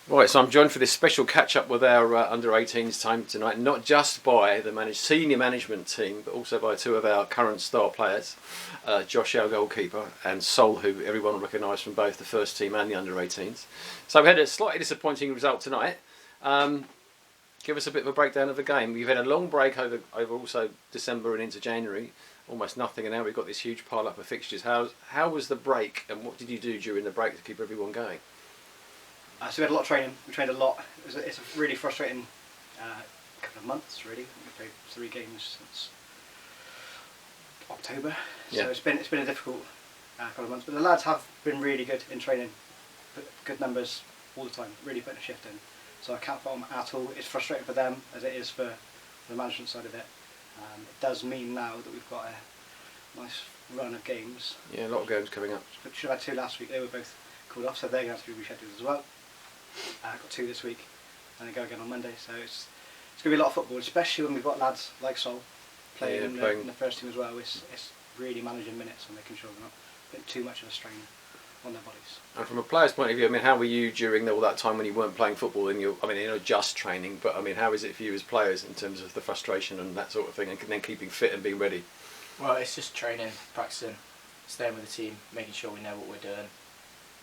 Right, so I'm joined for this special catch-up with our under-18s team tonight, not just by the senior management team, but also by two of our current star players, Josh, our goalkeeper, and Sol, who everyone will recognise from both the first team and the under-18s. So we had a slightly disappointing result tonight. Give us a bit of a breakdown of the game. We've had a long break over also December and into January, almost nothing, and now we've got this huge pile-up of fixtures. How was the break, and what did you do during the break to keep everyone going? So we had a lot of training. We trained a lot. It's a really frustrating couple of months, really. We played 3 games since October, so it's been a difficult couple of months. But the lads have been really good in training, good numbers all the time. Really putting a shift in. So I can't fault them at all. It's frustrating for them as it is for the management side of it. It does mean now that we've got a nice run of games. Yeah, a lot of games coming up. We should have had 2 last week. They were both called off, so they're going to have to be rescheduled as well. Got 2 this week, and then go again on Monday. So it's going to be a lot of football, especially when we've got lads like Sol playing in the first team as well. It's really managing minutes and making sure we're not putting too much of a strain on their bodies. And from a player's point of view, I mean, how were you during all that time when you weren't playing football? And just training, but I mean, how is it for you as players in terms of the frustration and that sort of thing, and then keeping fit and being ready? Well, it's just training, practicing, staying with the team, making sure we know what we're doing,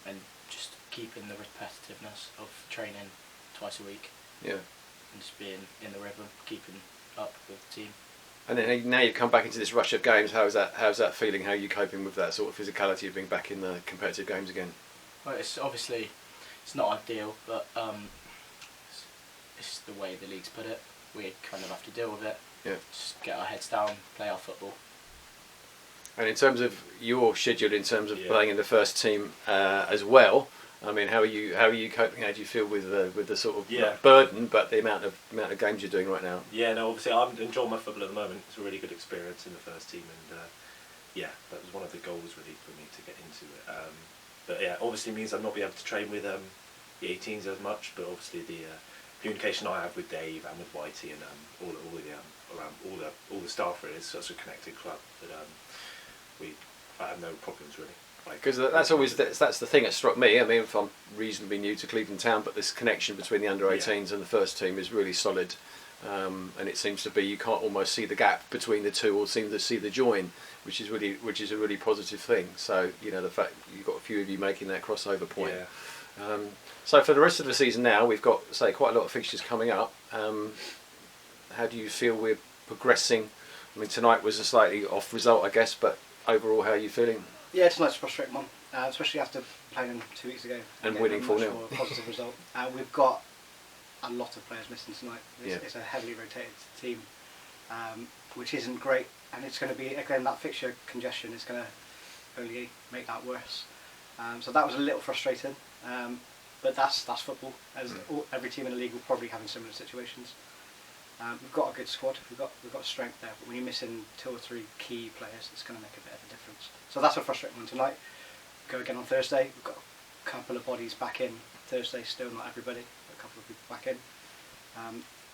and just keeping the repetitiveness of training twice a week. Yeah. And just being in the rhythm, keeping up with the team. And then now you've come back into this rush of games. How's that feeling? How are you coping with that sort of physicality of being back in the competitive games again? Well, it's obviously not ideal, but it's the way the league's put it. We kind of have to deal with it. Yeah. Just get our heads down, play our football. And in terms of your schedule, in terms of playing in the first team as well, I mean, how are you coping? How do you feel with the sort of burden, but the amount of games you're doing right now? Yeah, no, obviously I'm enjoying my football at the moment. It's a really good experience in the first team, and that was one of the goals really for me to get into it. But yeah, obviously means I'll not be able to train with the 18s as much, but obviously the communication I have with Dave and with Whitey and all the staff really, it's such a connected club that I have no problems really. Because that's the thing that struck me. I mean, if I'm reasonably new to Cleveland Town, but this connection between the under-18s and the first team is really solid, and it seems to be you can't almost see the gap between the two, or seem to see the join, which is a really positive thing. So the fact you've got a few of you making that crossover point. Yeah. So for the rest of the season now, we've got quite a lot of fixtures coming up. How do you feel we're progressing? I mean, tonight was a slightly off result, I guess, but overall, how are you feeling? Yeah, tonight's a frustrating one, especially after playing 2 weeks ago and winning 4-0. A positive result. We've got a lot of players missing tonight. It's a heavily rotated team, which isn't great, and it's going to be, again, that fixture congestion is going to only make that worse. So that was a little frustrating, but that's football. As every team in the league will probably have in similar situations. We've got a good squad. We've got strength there, but when you're missing 2 or 3 key players, it's going to make a bit of a difference. So that's a frustrating one tonight. Go again on Thursday. We've got a couple of bodies back in Thursday. Still not everybody, but a couple of people back in.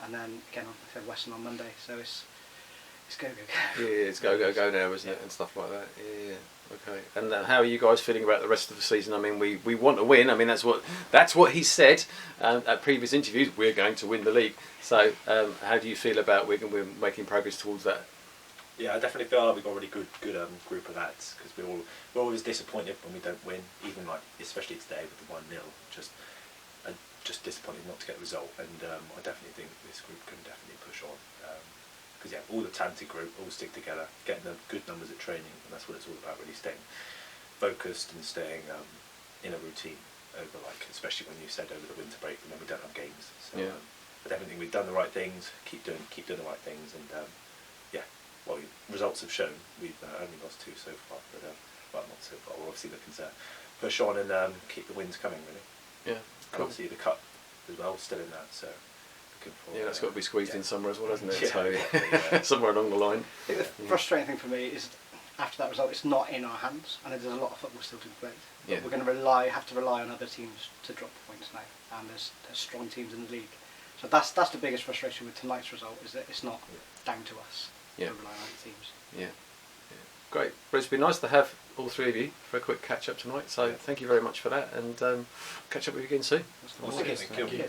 And then again, like I said, Western on Monday. So it's go. Yeah, it's go now, isn't it, and stuff like that. Yeah. Okay. And how are you guys feeling about the rest of the season? I mean, we want to win. I mean, that's what he said at previous interviews. We're going to win the league. So how do you feel about we're making progress towards that? Yeah, I definitely feel like we've got a really good group of lads, because we're always disappointed when we don't win, even especially today with the 1-0. Just disappointed not to get a result, and I definitely think this group can definitely push on. Because all the talented group all stick together, getting the good numbers at training, and that's what it's all about, really staying focused and staying in a routine over, especially when you said over the winter break, and then we don't have games. So I definitely think we've done the right things, keep doing the right things, and well, results have shown we've only lost 2 so far, but not so far. We're obviously looking to push on and keep the wins coming, really. Yeah, cool. And obviously the cup as well, still in that, so. That's got to be squeezed in somewhere as well, hasn't it? So somewhere along the line. I think the frustrating thing for me is after that result, it's not in our hands, and there's a lot of football still to be played. Yeah. We're going to have to rely on other teams to drop points now, and there's strong teams in the league. So that's the biggest frustration with tonight's result, is that it's not down to us. Yeah. To rely on other teams. Yeah. Great. But it's been nice to have all three of you for a quick catch up tonight. So thank you very much for that, and catch up with you again soon. Awesome. Thank you. Thank you.